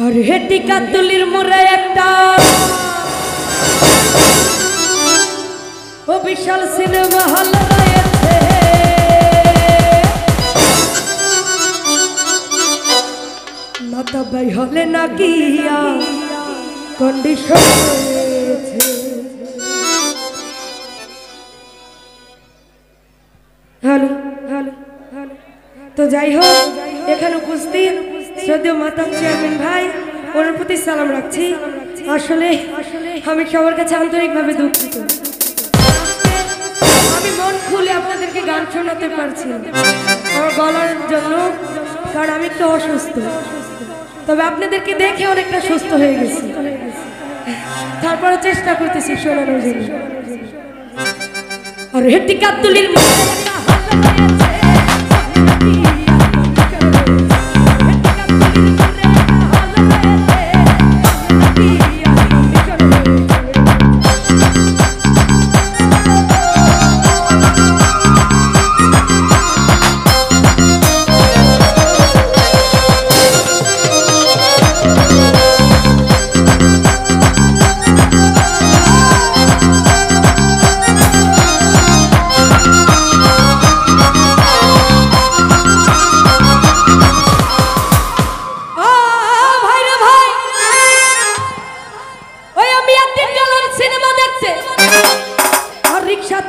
और हेटी कातुलिर मोरे एकटा ओ विशाल cinema hall रयेछे माता भाई हले ना गिया कंडीशन हेलो हेलो हेलो तो যাই হোক এখানে উপস্থিত শ্রদ্ধেয় মাতাম চেয়ারম্যান ভাই ওনার প্রতি সালাম রাখছি। আসলে আমি সবার কাছে আন্তরিকভাবে দুঃখিত, আমি মন খুলে আপনাদেরকে গান শোনাতে পারছি না আমার গলার জন্য, কারণ আমি একটু অসুস্থ। তবে আপনাদেরকে দেখে অনেকটা সুস্থ হয়ে গেছি, তারপরে চেষ্টা করতেছি শোনানোর জন্য। আর হেটি কাতুলির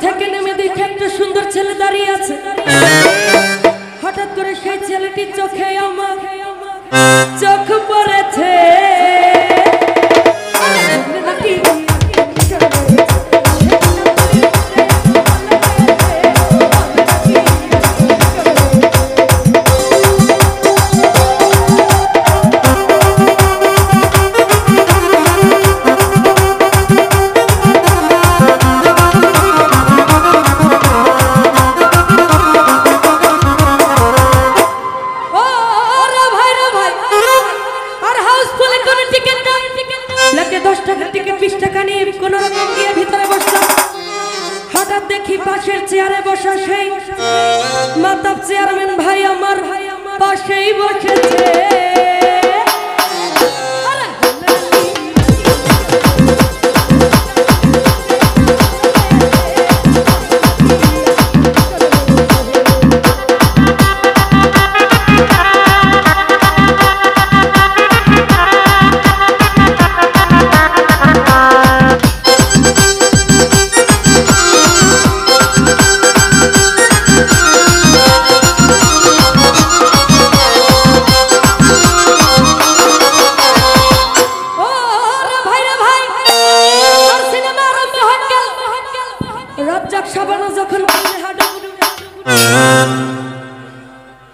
থেকে নেমে দেখে একটা সুন্দর ছেলে দাঁড়িয়ে আছে। হঠাৎ করে সেই ছেলেটির চোখে আমার চোখ পড়েছে। হঠাৎ দেখি পাশের চেয়ারে বসা সেই মাতাব চেয়ারম্যান ভাই আমার পাশেই বসেছে।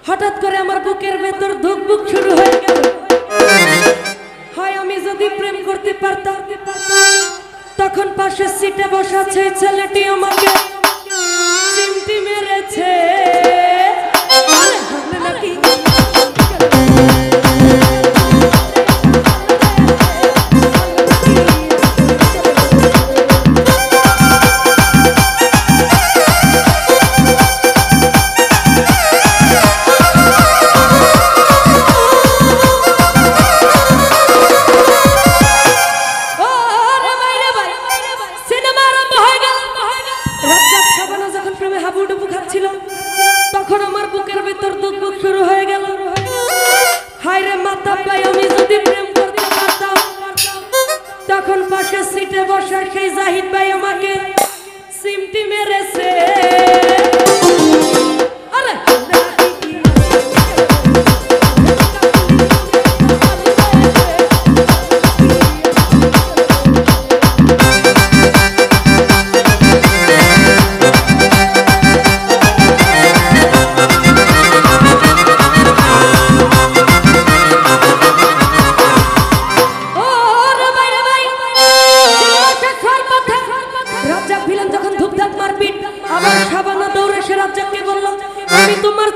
হঠাৎ করে আমার বুকের ভেতর ধুকপুক শুরু হয়ে গেল। হয় আমি যদি প্রেম করতে পারতাম, তখন পাশের সিটে বসা সেই ছেলেটি আমাকে চিমটি মেরেছে। নাকি তখন আমার বুকের ভেতর দুঃখ শুরু হয়ে গেল। হায় রে মাতা ভাই, আমি যদি প্রেম করতে পারতাম, তখন পাশের সিটে বসা সেই জাহিদ ভাই আমাকে সিমটি মেরেছে। আরে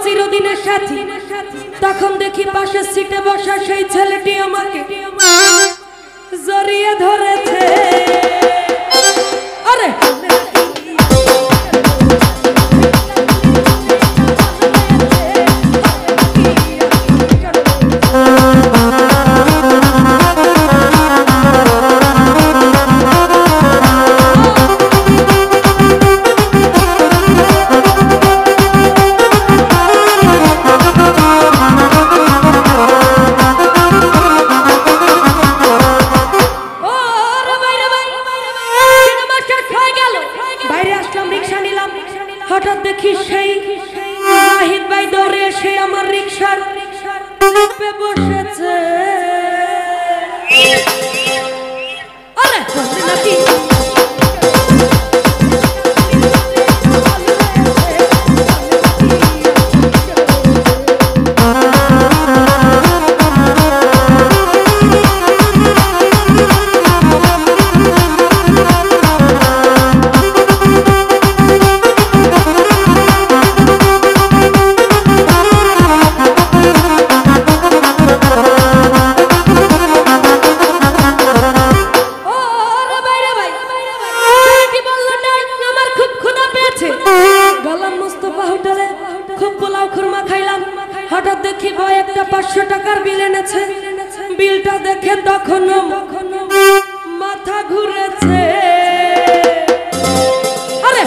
চিরদিনের সাথী। তখন দেখি পাশের সিটে বসা সেই ছেলেটি আমাকে জড়িয়ে ধরেছে। আরে চেপে বসেছে আরে নাকি হঠাৎ দেখি ভাই একটা 500 টাকার বিল এনেছে বিলটা দেখে তখন মাথা ঘুরেছে আরে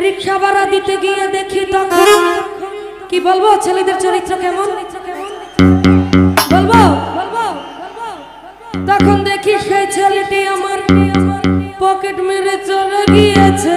রিকশা ভাড়া দিতে গিয়ে দেখি তখন কি বলবো ছেলেদের চরিত্র কেমন বলবো তখন দেখি সেই ছেলেটি আমার পকেট মেরে চলে গিয়েছে